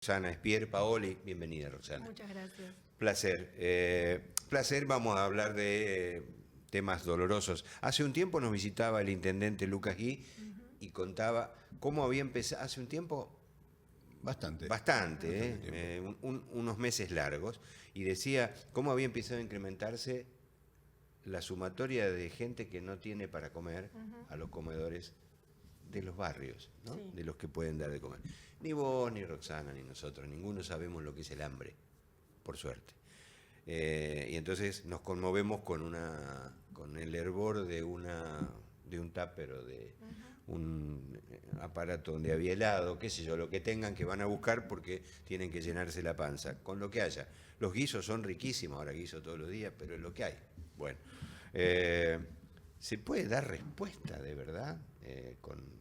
Roxana Espier, Paoli, bienvenida Roxana. Muchas gracias. Placer, vamos a hablar de temas dolorosos. Hace un tiempo nos visitaba el intendente Lucas Gui y contaba cómo había empezado, hace un tiempo, bastante, unos meses largos, y decía cómo había empezado a incrementarse la sumatoria de gente que no tiene para comer a los comedores de los barrios, ¿no? Sí. De los que pueden dar de comer. Ni vos, ni Roxana, ni nosotros, ninguno sabemos lo que es el hambre, por suerte. Y entonces nos conmovemos con el hervor de un tupper o de un aparato donde había helado, qué sé yo, lo que tengan que van a buscar porque tienen que llenarse la panza, con lo que haya. Los guisos son riquísimos, ahora guiso todos los días, pero es lo que hay. Bueno, ¿se puede dar respuesta de verdad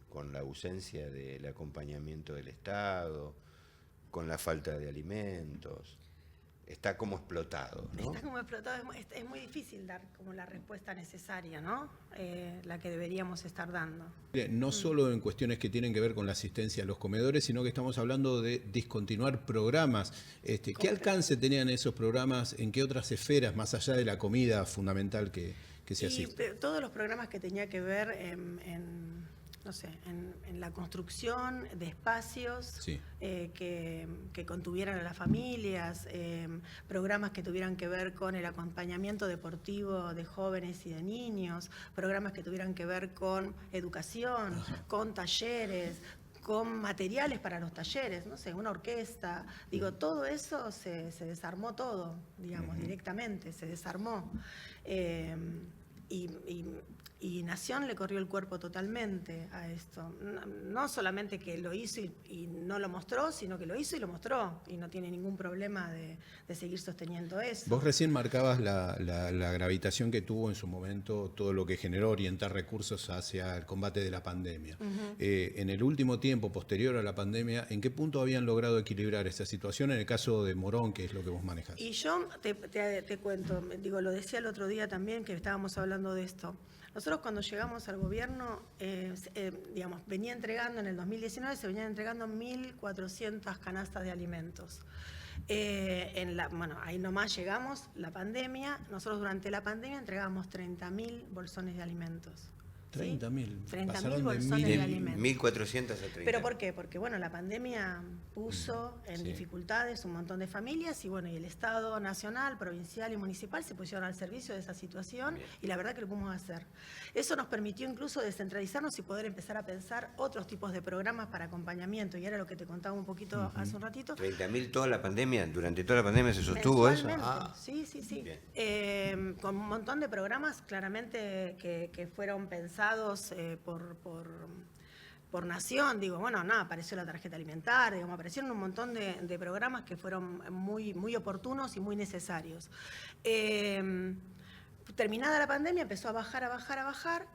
con la ausencia del acompañamiento del Estado, con la falta de alimentos? Está como explotado, ¿no? Está como explotado, es muy difícil dar como la respuesta necesaria, ¿no? La que deberíamos estar dando. No solo en cuestiones que tienen que ver con la asistencia a los comedores, sino que estamos hablando de discontinuar programas. ¿Qué alcance tenían esos programas? ¿En qué otras esferas, más allá de la comida fundamental que se asiste? Todos los programas que tenía que ver no sé, en la construcción de espacios, Sí. que contuvieran a las familias, programas que tuvieran que ver con el acompañamiento deportivo de jóvenes y de niños, programas que tuvieran que ver con educación, con talleres, con materiales para los talleres, no sé, una orquesta. Digo, todo eso se desarmó todo, digamos, directamente, se desarmó. Y Nación le corrió el cuerpo totalmente a esto. No solamente que lo hizo y no lo mostró, sino que lo hizo y lo mostró. Y no tiene ningún problema de seguir sosteniendo eso. Vos recién marcabas la gravitación que tuvo en su momento todo lo que generó orientar recursos hacia el combate de la pandemia. En el último tiempo, posterior a la pandemia, ¿en qué punto habían logrado equilibrar esa situación en el caso de Morón, que es lo que vos manejás? Y yo te cuento, digo, lo decía el otro día también que estábamos hablando de esto. Nosotros cuando llegamos al gobierno, digamos, venía entregando en el 2019, se venían entregando 1.400 canastas de alimentos. Bueno, ahí nomás llegamos, la pandemia. Nosotros durante la pandemia entregábamos 30.000 bolsones de alimentos. 30.000. 30.000 bolsones de alimentos. 1.400 a 30. ¿Pero por qué? Porque bueno, la pandemia puso en dificultades un montón de familias y bueno, y el Estado nacional, provincial y municipal se pusieron al servicio de esa situación. Bien. Y la verdad que lo pudimos hacer. Eso nos permitió incluso descentralizarnos y poder empezar a pensar otros tipos de programas para acompañamiento. Y era lo que te contaba un poquito hace un ratito. 30.000 toda la pandemia, durante toda la pandemia se sostuvo eso. Sí. Con un montón de programas claramente que fueron pensados por Nación. Digo, bueno, nada, apareció la tarjeta alimentaria, digamos, aparecieron un montón de programas que fueron muy, muy oportunos y muy necesarios. Terminada la pandemia empezó a bajar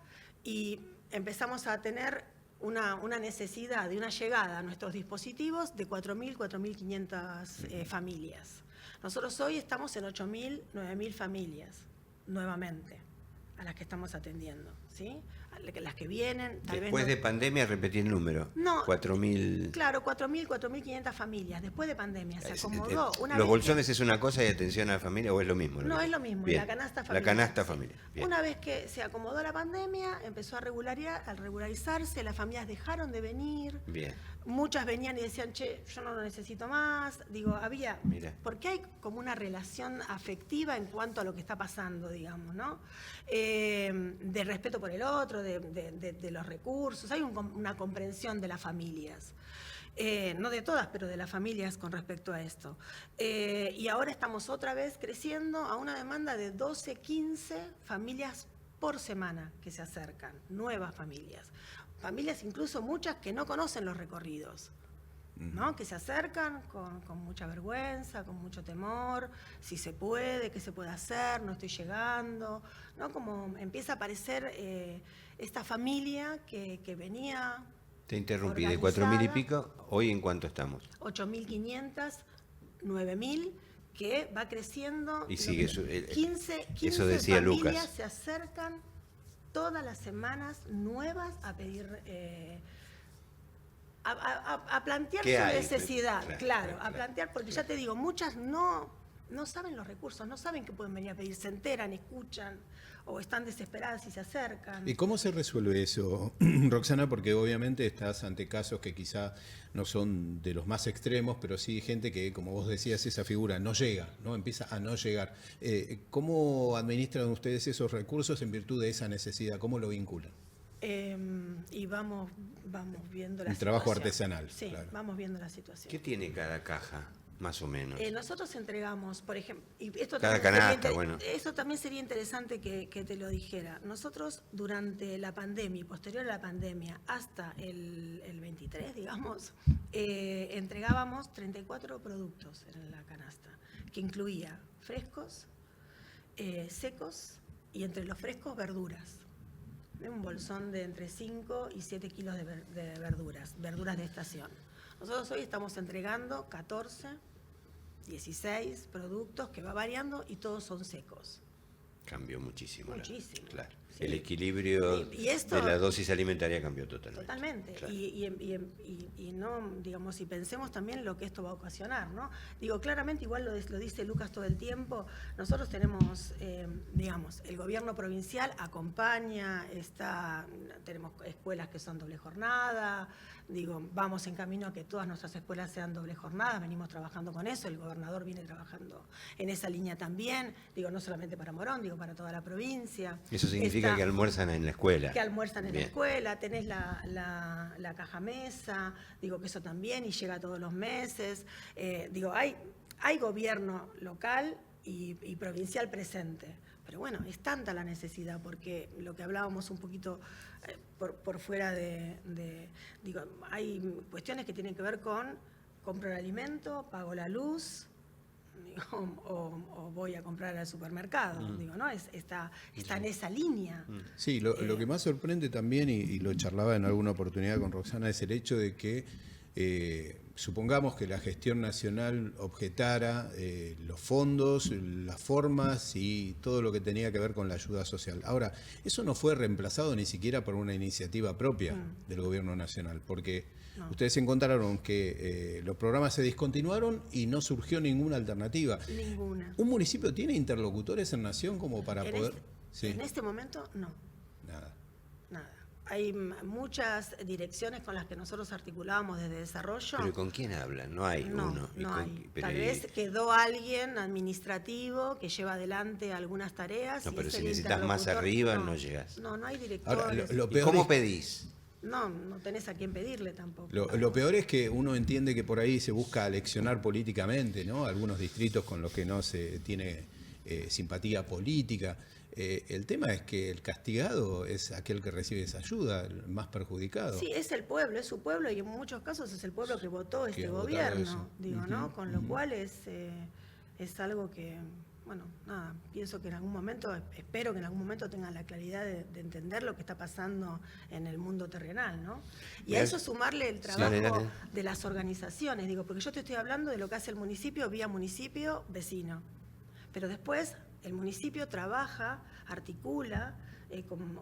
y empezamos a tener una necesidad de una llegada a nuestros dispositivos de 4.000, 4.500 familias. Nosotros hoy estamos en 8.000, 9.000 familias, nuevamente, a las que estamos atendiendo, ¿sí? Las que vienen, tal Después vez de pandemia, repetí el número. No, 4.000. Claro, 4.000, 4.500 familias. Después de pandemia se acomodó. ¿Los bolsones es una cosa y atención a la familia o es lo mismo? No, es lo mismo, Bien. la canasta familiar. La canasta familiar. Bien. Una vez que se acomodó la pandemia, empezó a regularizarse, las familias dejaron de venir. Bien. Muchas venían y decían, che, yo no lo necesito más. Digo, había... Mira. Porque hay como una relación afectiva en cuanto a lo que está pasando, digamos, ¿no? De respeto por el otro, de los recursos. Hay una comprensión de las familias. No de todas, pero de las familias con respecto a esto. Y ahora estamos otra vez creciendo a una demanda de 12, 15 familias por semana que se acercan, nuevas familias. Familias incluso muchas que no conocen los recorridos, ¿no? Que se acercan con mucha vergüenza, con mucho temor, si se puede, qué se puede hacer, no estoy llegando, ¿no? Como empieza a aparecer esta familia que venía... Te interrumpí, de 4.000 y pico, ¿hoy en cuánto estamos? 8.500, 9.000, que va creciendo. Y sigue 15 eso decía familias Lucas. Se acercan todas las semanas nuevas a pedir a plantear ¿Qué su hay? necesidad, claro, a claro, plantear, porque ya te digo, muchas no saben los recursos, no saben que pueden venir a pedir, se enteran, escuchan, o están desesperadas y se acercan. ¿Y cómo se resuelve eso, Roxana? Porque obviamente estás ante casos que quizá no son de los más extremos, pero sí gente que, como vos decías, esa figura no llega, ¿no? Empieza a no llegar. ¿Cómo administran ustedes esos recursos en virtud de esa necesidad? ¿Cómo lo vinculan? Y vamos viendo la situación. El trabajo artesanal. Sí, claro. vamos viendo la situación. ¿Qué tiene cada caja, más o menos? Nosotros entregamos, por ejemplo, y esto Cada también canasta, bueno. eso también sería interesante que te lo dijera. Nosotros durante la pandemia y posterior a la pandemia hasta el 23, digamos, entregábamos 34 productos en la canasta, que incluía frescos, secos y entre los frescos verduras. Un bolsón de entre 5 y 7 kilos de verduras de estación. Nosotros hoy estamos entregando 14, 16 productos que va variando y todos son secos. Cambió muchísimo. Muchísimo. Claro. Sí. El equilibrio Y esto, de la dosis alimentaria cambió totalmente. Totalmente. Claro. Y no, digamos, y pensemos también lo que esto va a ocasionar, ¿no? Digo, claramente, igual lo dice Lucas todo el tiempo, nosotros tenemos, digamos, el gobierno provincial acompaña, tenemos escuelas que son doble jornada, digo, vamos en camino a que todas nuestras escuelas sean doble jornada, venimos trabajando con eso, el gobernador viene trabajando en esa línea también, digo, no solamente para Morón, digo, para toda la provincia. Eso significa que almuerzan en la escuela. Que almuerzan en Bien. la escuela, tenés la caja mesa, digo que eso también y llega todos los meses. Digo, hay gobierno local y provincial presente. Pero bueno, es tanta la necesidad, porque lo que hablábamos un poquito por fuera digo, hay cuestiones que tienen que ver con compro el alimento, pago la luz, o voy a comprar al supermercado, digo, ¿no? Está en esa línea. Sí, lo que más sorprende también, y lo charlaba en alguna oportunidad con Roxana, es el hecho de que supongamos que la gestión nacional objetara los fondos, las formas y todo lo que tenía que ver con la ayuda social. Ahora, eso no fue reemplazado ni siquiera por una iniciativa propia del gobierno nacional, porque ustedes encontraron que los programas se discontinuaron y no surgió ninguna alternativa. Ninguna. ¿Un municipio tiene interlocutores en Nación como para poder...? Sí. En este momento, no. Nada. Hay muchas direcciones con las que nosotros articulábamos desde desarrollo. ¿Pero con quién hablan? No hay uno. No hay. Tal vez quedó alguien administrativo que lleva adelante algunas tareas. No, y pero es si el necesitas más interlocutor. arriba, no llegas. No hay directores. Ahora, lo ¿Y peor cómo es- pedís? No tenés a quién pedirle tampoco. Lo peor es que uno entiende que por ahí se busca aleccionar políticamente, ¿no? Algunos distritos con los que no se tiene simpatía política. El tema es que el castigado es aquel que recibe esa ayuda, el más perjudicado. Sí, es el pueblo, es su pueblo y en muchos casos es el pueblo que votó este ha votado gobierno, eso. digo, ¿no? Con lo cual es algo que, bueno, nada, pienso que en algún momento, espero que en algún momento tengan la claridad de entender lo que está pasando en el mundo terrenal, ¿no? Y a Bien. eso sumarle el trabajo Dale. de las organizaciones, digo, porque yo te estoy hablando de lo que hace el municipio vía municipio vecino, pero después el municipio trabaja, articula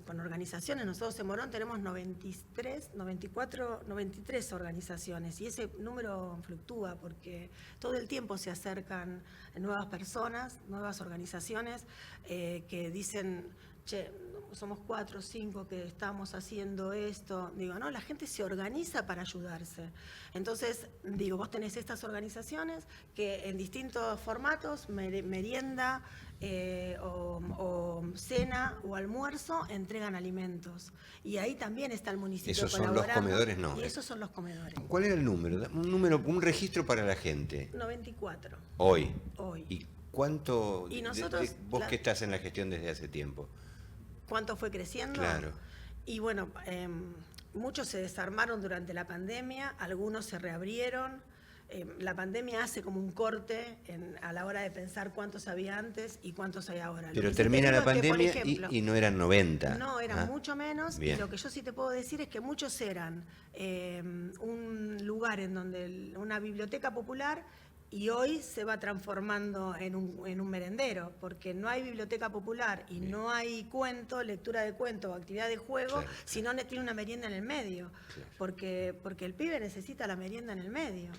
con organizaciones. Nosotros en Morón tenemos 93 organizaciones y ese número fluctúa porque todo el tiempo se acercan nuevas personas, nuevas organizaciones que dicen, che, somos 4 o 5 que estamos haciendo esto. Digo, no, la gente se organiza para ayudarse. Entonces, digo, vos tenés estas organizaciones que en distintos formatos, merienda, o cena o almuerzo, entregan alimentos. Y ahí también está el municipio ¿Esos son los colaborando. comedores? No. Y esos son los comedores. ¿Cuál era el número? Un registro para la gente. 94. Hoy. Hoy. ¿Y cuánto? Y nosotros, vos que estás en la gestión desde hace tiempo. ¿Cuánto fue creciendo? Claro. Y bueno, muchos se desarmaron durante la pandemia, algunos se reabrieron. la pandemia hace como un corte a la hora de pensar cuántos había antes y cuántos hay ahora. Pero sí termina la te digo es que, por pandemia ejemplo, y no eran 90. no, eran Ah, mucho menos. bien. Y lo que yo sí te puedo decir es que muchos eran un lugar en donde una biblioteca popular, y hoy se va transformando en un merendero, porque no hay biblioteca popular y no hay cuento, lectura de cuento o actividad de juego, Claro, si no tiene una merienda en el medio. Claro. Porque el pibe necesita la merienda en el medio.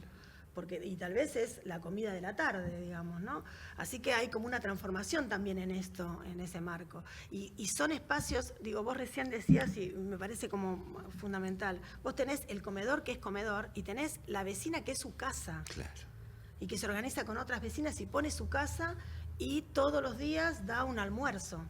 Y tal vez es la comida de la tarde, digamos, ¿no? Así que hay como una transformación también en esto, en ese marco. Y son espacios, digo, vos recién decías, y me parece como fundamental, vos tenés el comedor que es comedor y tenés la vecina que es su casa. Claro. Y que se organiza con otras vecinas y pone su casa y todos los días da un almuerzo.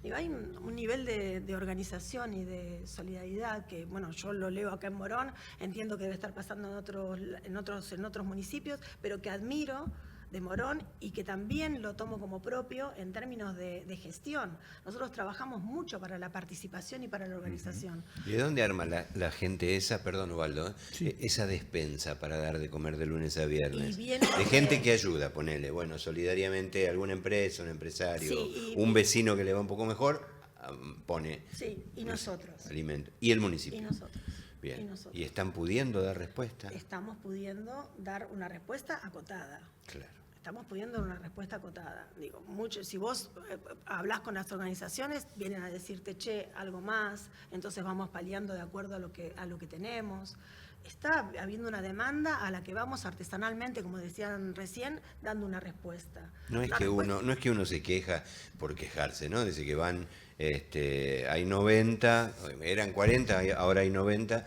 Digo, hay un nivel de organización y de solidaridad que, bueno, yo lo leo acá en Morón, entiendo que debe estar pasando en otros municipios, pero que admiro de Morón y que también lo tomo como propio en términos de gestión. Nosotros trabajamos mucho para la participación y para la organización. ¿Y de dónde arma la gente esa, perdón Ubaldo, esa despensa para dar de comer de lunes a viernes? Y viene de gente que ayuda, ponele, bueno, solidariamente alguna empresa, un empresario, Sí, un vecino que le va un poco mejor, pone Sí, y nosotros. alimento. Y el municipio. Y nosotros. Bien. Y nosotros. ¿Y están pudiendo dar respuesta? Estamos pudiendo dar una respuesta acotada. Claro. Estamos pudiendo dar una respuesta acotada. Digo, si vos hablás con las organizaciones, vienen a decirte, che, algo más, entonces vamos paliando de acuerdo a lo que tenemos. Está habiendo una demanda a la que vamos artesanalmente, como decían recién, dando una respuesta. No es que uno se queja por quejarse, ¿no? Dice que van, hay 90, eran 40, ahora hay 90,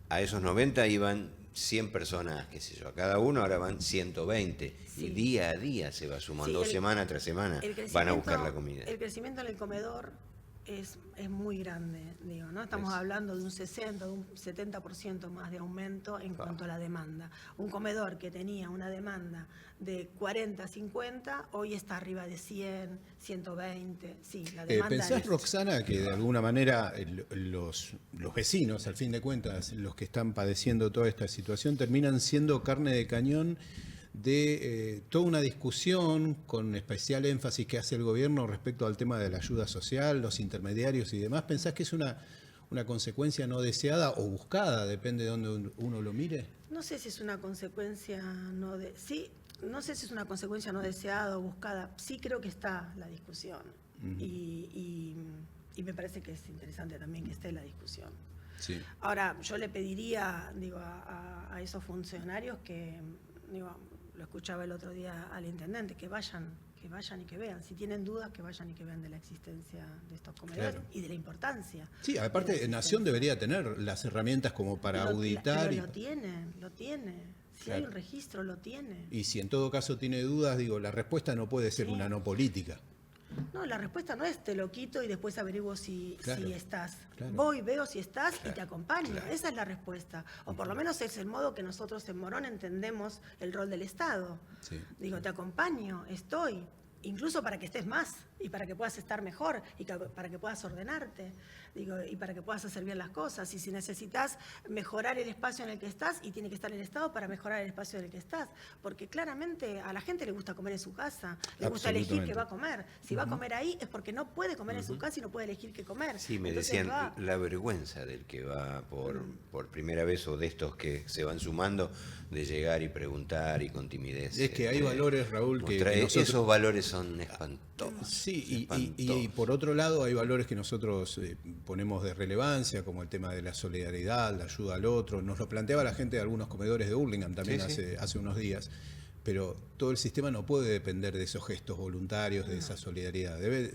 a esos 90 iban 100 personas, qué sé yo, a cada uno ahora van 120. Sí. Y día a día se va sumando, Sí, semana tras semana van a buscar la comida. El crecimiento en el comedor es muy grande, digo, ¿no? Estamos hablando de un 60, de un 70% más de aumento en cuanto a la demanda. Un comedor que tenía una demanda de 40, 50, hoy está arriba de 100, 120, sí, la demanda ¿Pensás, es... Roxana, que de alguna manera los vecinos, al fin de cuentas, los que están padeciendo toda esta situación, terminan siendo carne de cañón de toda una discusión con especial énfasis que hace el gobierno respecto al tema de la ayuda social, los intermediarios y demás? ¿Pensás que es una consecuencia no deseada o buscada, depende de dónde uno lo mire? No sé si es una consecuencia no sé si es una consecuencia no deseada o buscada. Sí creo que está la discusión. Y me parece que es interesante también que esté la discusión. Sí. Ahora, yo le pediría, digo, a esos funcionarios que, digo, lo escuchaba el otro día al intendente, que vayan y que vean. Si tienen dudas, que vayan y que vean de la existencia de estos comedores. Claro. Y de la importancia. Sí, aparte, Nación debería tener las herramientas como para auditar. Pero lo tiene. Si hay un registro, lo tiene. Y si en todo caso tiene dudas, digo, la respuesta no puede ser una no política. No, la respuesta no es te lo quito y después averiguo si estás. Claro. Voy, veo si estás y te acompaño. Claro. Esa es la respuesta. O por lo menos es el modo que nosotros en Morón entendemos el rol del Estado. Sí. Digo, te acompaño, estoy. Incluso para que estés más y para que puedas estar mejor y para que puedas ordenarte, digo, y para que puedas hacer bien las cosas. Y si necesitas mejorar el espacio en el que estás, y tiene que estar el Estado para mejorar el espacio en el que estás. Porque claramente a la gente le gusta comer en su casa, le gusta elegir qué va a comer. Si va a comer ahí es porque no puede comer en su casa y no puede elegir qué comer. Sí, me decían la vergüenza del que va por primera vez o de estos que se van sumando, de llegar y preguntar y con timidez. Es que hay valores, Raúl, que nosotros... Esos valores son espantosos. Sí, y por otro lado hay valores que nosotros ponemos de relevancia, como el tema de la solidaridad, la ayuda al otro. Nos lo planteaba la gente de algunos comedores de Hurlingham también hace unos días. Pero todo el sistema no puede depender de esos gestos voluntarios, de esa solidaridad. Debe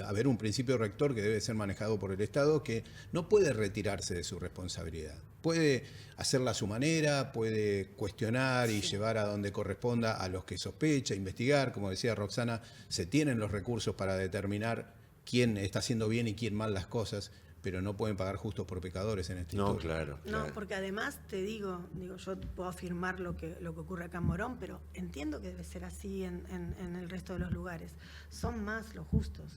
haber un principio rector que debe ser manejado por el Estado, que no puede retirarse de su responsabilidad. Puede hacerla a su manera, puede cuestionar y llevar a donde corresponda a los que sospecha, investigar. Como decía Roxana, se tienen los recursos para determinar quién está haciendo bien y quién mal las cosas, pero no pueden pagar justos por pecadores en este No, claro. No, porque además te digo, yo puedo afirmar lo que ocurre acá en Morón, pero entiendo que debe ser así en el resto de los lugares. Son más los justos.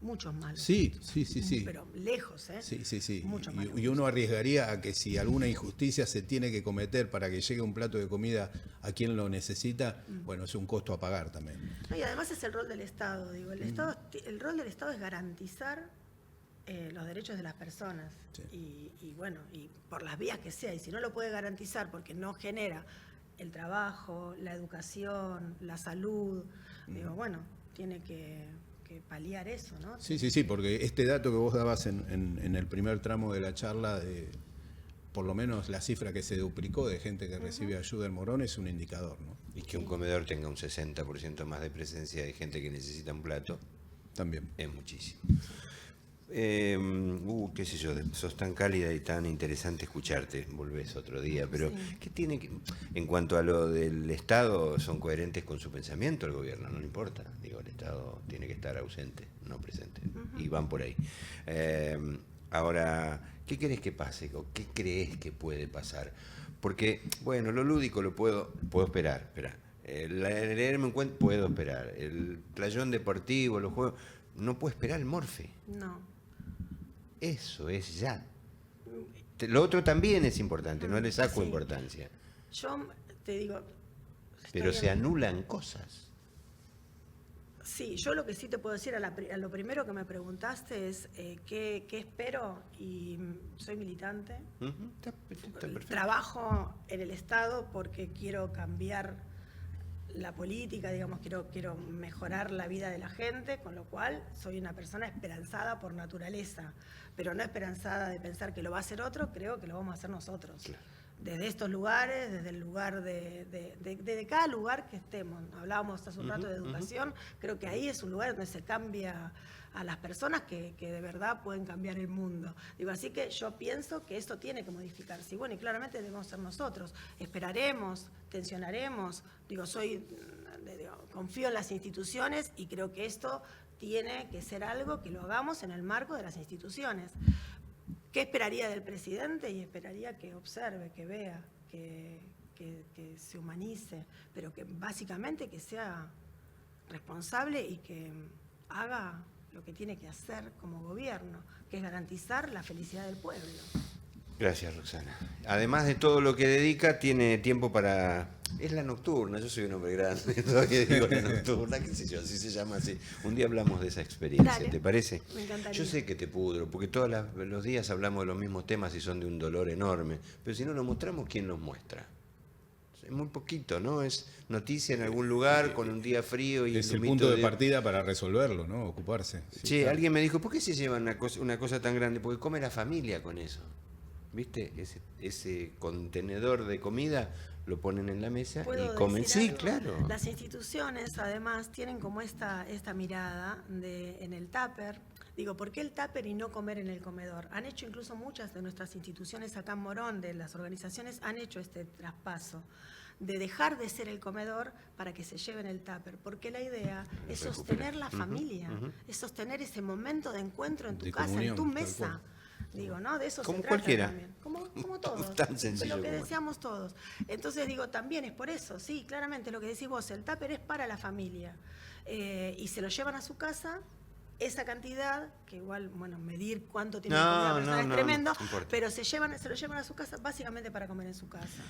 muchos malos. Sí, sí, sí, sí. Pero lejos, ¿eh? Sí, sí, sí. Mucho más. Y uno arriesgaría a que si alguna injusticia se tiene que cometer para que llegue un plato de comida a quien lo necesita, bueno, es un costo a pagar también. No, y además es el rol del Estado, digo. El rol del Estado es garantizar los derechos de las personas. Sí. Y bueno, y por las vías que sea. Y si no lo puede garantizar porque no genera el trabajo, la educación, la salud, digo, bueno, tiene que paliar eso, ¿no? Sí, sí, sí, porque este dato que vos dabas en el primer tramo de la charla, por lo menos la cifra que se duplicó de gente que recibe ayuda en Morón es un indicador, ¿no? Y que un comedor tenga un 60% más de presencia de gente que necesita un plato, También. es muchísimo. Qué sé yo, sos tan cálida y tan interesante escucharte, volvés otro día, pero Sí. ¿qué tiene que, en cuanto a lo del Estado, son coherentes con su pensamiento el gobierno? No le importa, digo, el Estado tiene que estar ausente, no presente, y van por ahí. Ahora, ¿qué querés que pase? ¿O qué crees que puede pasar? Porque, bueno, lo lúdico lo puedo esperar. Leerme un cuento, puedo esperar. El playón deportivo, los juegos, no puedo esperar el Morfe. No. Eso es ya. Lo otro también es importante, no le saco Sí. importancia. Yo te digo... Pero estoy se en- anulan cosas. Sí, yo lo que sí te puedo decir a lo primero que me preguntaste es qué espero, y soy militante, Ujú, está perfecto. trabajo en el Estado porque quiero cambiar la política, digamos, quiero mejorar la vida de la gente, con lo cual soy una persona esperanzada por naturaleza, pero no esperanzada de pensar que lo va a hacer otro, creo que lo vamos a hacer nosotros. Claro. Desde estos lugares, desde el lugar de cada lugar que estemos. Hablábamos hace un rato de educación, creo que ahí es un lugar donde se cambia a las personas que de verdad pueden cambiar el mundo. Digo, así que yo pienso que esto tiene que modificarse. Y bueno, y claramente debemos ser nosotros. Esperaremos, tensionaremos. Digo, confío en las instituciones y creo que esto tiene que ser algo que lo hagamos en el marco de las instituciones. ¿Qué esperaría del presidente? Y esperaría que observe, que vea, que se humanice, pero que básicamente que sea responsable y que haga lo que tiene que hacer como gobierno, que es garantizar la felicidad del pueblo. Gracias, Roxana. Además de todo lo que dedica, tiene tiempo para... Es la nocturna, yo soy un hombre grande, todavía digo la nocturna, qué sé yo, así se llama así. Un día hablamos de esa experiencia, Dale, ¿te parece? me encantaría. Yo sé que te pudro, porque todos los días hablamos de los mismos temas y son de un dolor enorme, pero si no los mostramos, ¿quién los muestra? Es muy poquito, ¿no? Es noticia en algún lugar con un día frío y Es el lumito punto de partida para resolverlo, ¿no? Ocuparse. Sí, Che, claro. alguien me dijo, ¿por qué se llevan una cosa tan grande? Porque come la familia con eso. ¿Viste? Ese contenedor de comida lo ponen en la mesa ¿Puedo y comen. decir Sí, algo? claro. Las instituciones, además, tienen como esta mirada en el tupper. Digo, ¿por qué el tupper y no comer en el comedor? Han hecho incluso muchas de nuestras instituciones acá en Morón, de las organizaciones, han hecho este traspaso de dejar de ser el comedor para que se lleven el tupper, porque la idea es Recuperar. sostener la familia, es sostener ese momento de encuentro en tu De casa, comunión, en tu tal mesa. cual. Digo, ¿no? De eso Como se trata cualquiera. también. Como todos. Tan sencillo Lo que como- deseamos todos. Entonces digo, también es por eso, sí, claramente lo que decís vos, el tupper es para la familia. Y se lo llevan a su casa, esa cantidad, que igual, bueno, medir cuánto tiene que comer una persona es tremendo, no importa. pero se lo llevan a su casa básicamente para comer en su casa.